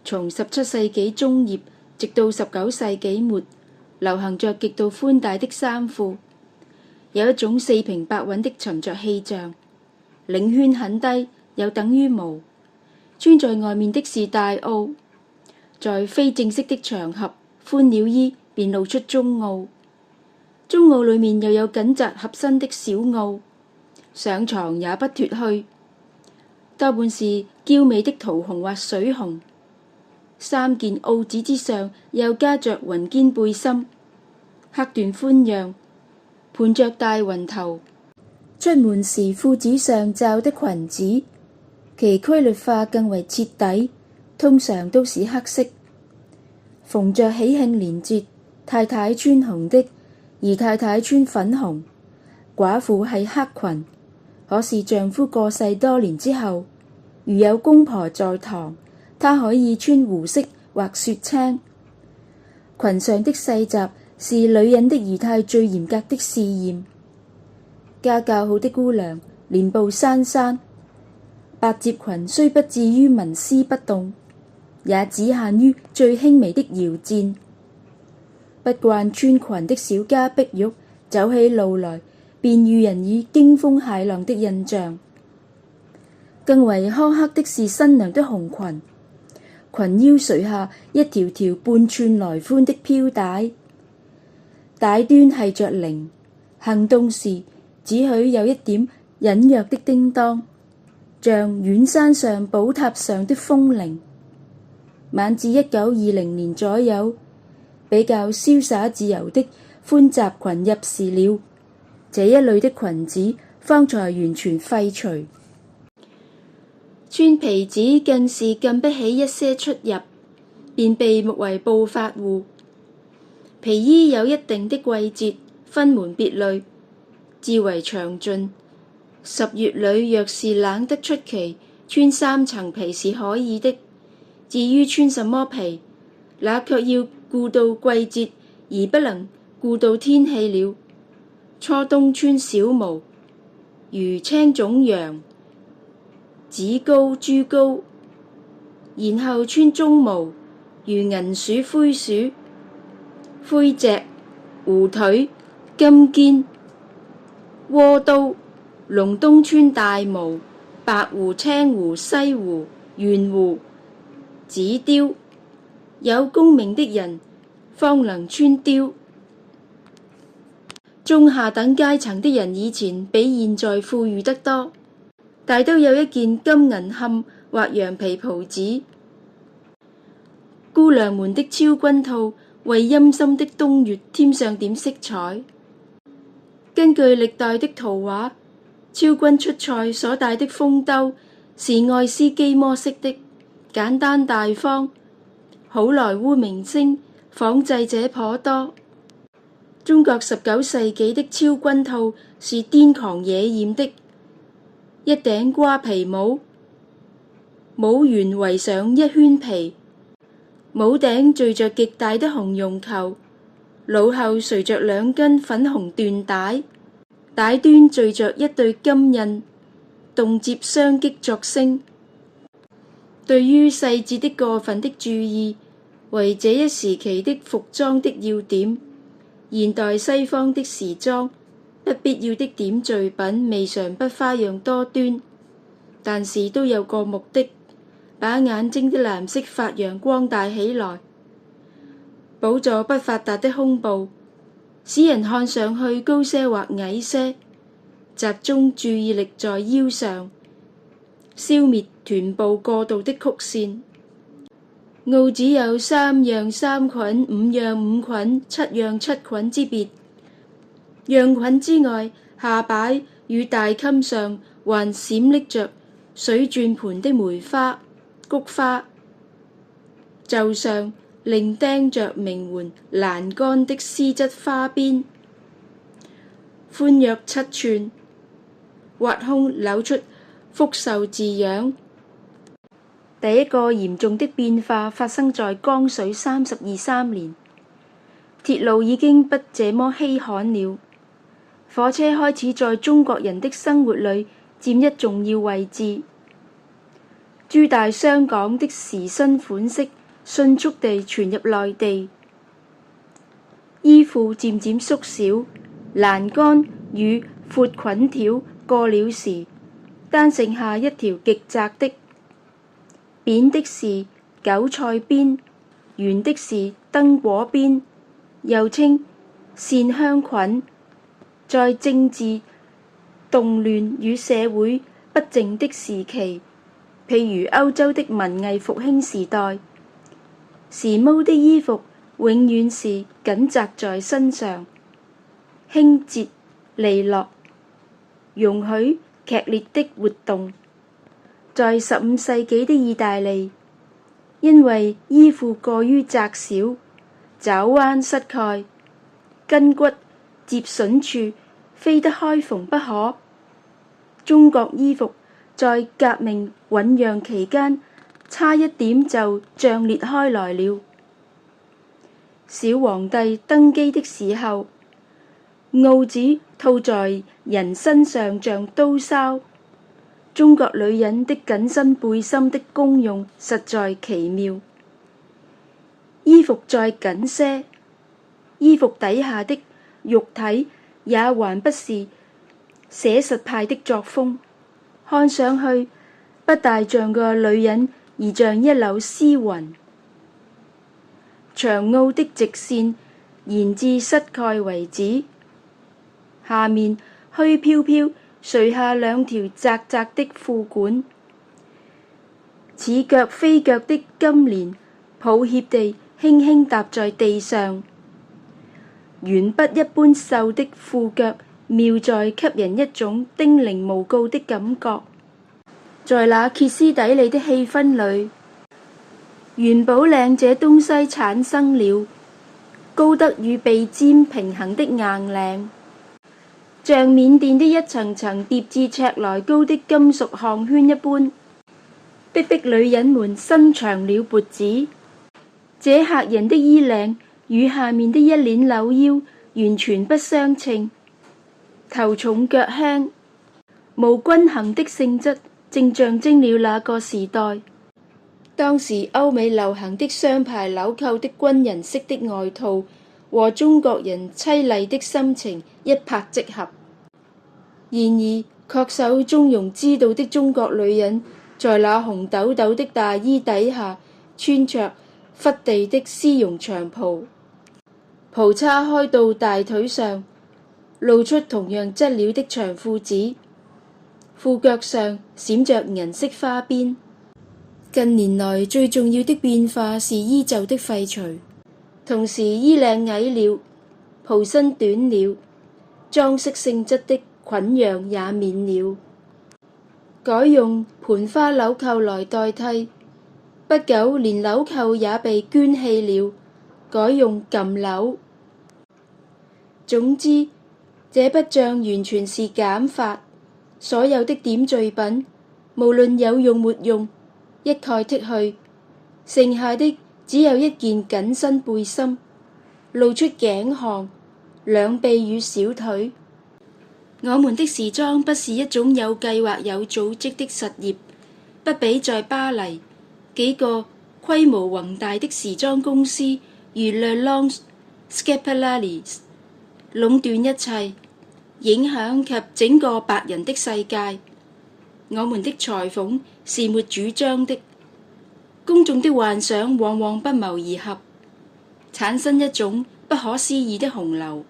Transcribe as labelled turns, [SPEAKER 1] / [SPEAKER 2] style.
[SPEAKER 1] 從17世紀中葉直到19世紀末，流行着極度寬大的衫褲，有一種四平八穩的沉着氣象，領圈很低，有等於無。穿在外面的是大袄，在非正式的場合，寬了衣便露出中袄，中袄裏面又有緊紮合身的小袄，上床也不脫去，多半是嬌美的桃紅或水紅。三件袄子之上又加着雲肩背心，黑緞寬樣，盤着大雲頭。出門時褲子上罩的裙子，其規律化更為徹底，通常都是黑色。逢着喜慶年節，太太穿紅的，而太太穿粉紅；寡婦係黑裙。可是丈夫過世多年之後，如有公婆在堂，她可以穿胡色或雪青。裙上的細集是女人的儀態最嚴格的試驗。家教好的姑娘，臉部珊珊，百褶裙雖不至於紋絲不動，也只限於最輕微的搖顫。不慣穿裙的小家碧玉走起路來，便予人以驚風駭浪的印象。更為苛刻的是新娘的紅裙，裙腰垂下一條條半寸來寬的飄帶，帶端繫着鈴，行動時只許有一點隱約的叮當，像遠山上寶塔上的風鈴。晚至1920年左右，比較瀟灑自由的寬窄裙入時了，這一類的裙子方才完全廢除。穿皮子更是禁不起一些出入，便被目為暴發戶。皮衣有一定的季節，分門別類，至為詳盡。10月裏若是冷得出奇，穿3層皮是可以的。至於穿什麼皮，那卻要顧到季節，而不能顧到天氣了。初冬穿小毛，如青種羊、紫高、朱高；然後穿中毛，如銀鼠、灰鼠、灰脊、狐腿、金肩、窩刀。隆冬穿大毛，白狐、青狐、西狐、圓狐、紫貂。有功名的人方能穿貂。中下等階層的人以前比現在富裕得多，大都有一件金銀坎或羊皮袍子。姑娘們的超軍套為陰森的冬月添上點色彩。根據歷代的圖畫，超軍出塞所帶的風兜是愛斯基摩式的，簡單大方。好萊塢明星仿製者頗多。中國19世紀的超軍套是癲狂野豔的，一頂瓜皮帽，帽緣圍上一圈皮，帽頂綴着極大的紅絨球，腦後垂着2根粉紅緞帶，帶端綴着一對金印，動接雙擊作聲。對於細節的過分的注意，為這一時期的服裝的要點。現代西方的時裝不必要的點綴品未嘗不花樣多端，但是都有個目的，把眼睛的藍色發揚光大起來，補助不發達的胸部，使人看上去高些或矮些，集中注意力在腰上，消滅臀部過度的曲線。袄子有3樣3捆、5樣5捆、7樣7捆之別。樣捆之外，下擺與大襟上還閃爍着水轉盤的梅花、菊花，袖上另釘着名媛欄杆的絲質花邊，寬約7寸，挖空扭出福壽字樣。第一個嚴重的變化發生在光緒32-33年，鐵路已經不這麼稀罕了，火車開始在中國人的生活裏佔一重要位置。諸大商港的時新款式迅速地傳入內地，衣褲漸漸縮小，欄杆與闊裙條過了時，單剩下一條極窄的。扁的是韭菜邊，圓的是燈果邊，又稱線香裙。在政治動亂與社會不靜的時期，譬如歐洲的文藝復興時代，時髦的衣服永遠是緊紮在身上，輕捷利落，容許劇烈的活動。在15世紀的意大利，因為衣褲過於窄小，爪彎失蓋，筋骨折損處非得開縫不可。中國衣服在革命醞釀期間，差一點就脹裂開來了。小皇帝登基的時候，袄子套在人身上像刀鞘。中國女人的緊身背心的功用實在奇妙。衣服再緊些，衣服底下的肉體也還不是寫實派的作風，看上去不大像個女人，而像一縷絲雲。長袄的直線延至膝蓋為止，下面虛飄飄垂下兩條窄窄的褲管，似腳非腳的金蓮抱歉地輕輕踏在地上。鉛筆一般瘦的褲腳，妙在給人一種叮嚀無告的感覺。在那歇斯底里的氣氛裏，元寶領這東西產生了高得與鼻尖平衡的硬領，像緬甸的一層層疊至尺來高的金屬項圈一般，逼女人們伸長了脖子。這嚇人的衣領與下面的一鏈扭腰完全不相稱，頭重腳輕，無均衡的性質，正象徵了那個時代。當時歐美流行的雙排紐扣的軍人式的外套，和中國人淒厲的心情一拍即合。然而，恪守中庸之道的中國女人，在那紅豆豆的大衣底下，穿着忽地的絲絨長袍，袍叉開到大腿上，露出同樣質料的長褲子，褲腳上閃着銀色花邊。近年來最重要的變化是衣袖的廢除，同時衣領矮了，袍身短了，裝飾性質的裙樣也免了，改用盤花紐扣來代替。不久連紐扣也被捐棄了，改用撳紐。總之，這筆帳完全是減法，所有的點綴品，無論有用沒用，一概剔去，剩下的只有一件緊身背心，露出頸項、兩臂與小腿。我們的時裝不是一種有計劃有組織的實業，不比在巴黎幾個規模宏大的時裝公司如 Lelong、Schiaparelli 壟斷一切，影響及整個白人的世界。我們的裁縫是沒主張的，公眾的幻想往往不謀而合，產生一種不可思議的洪流。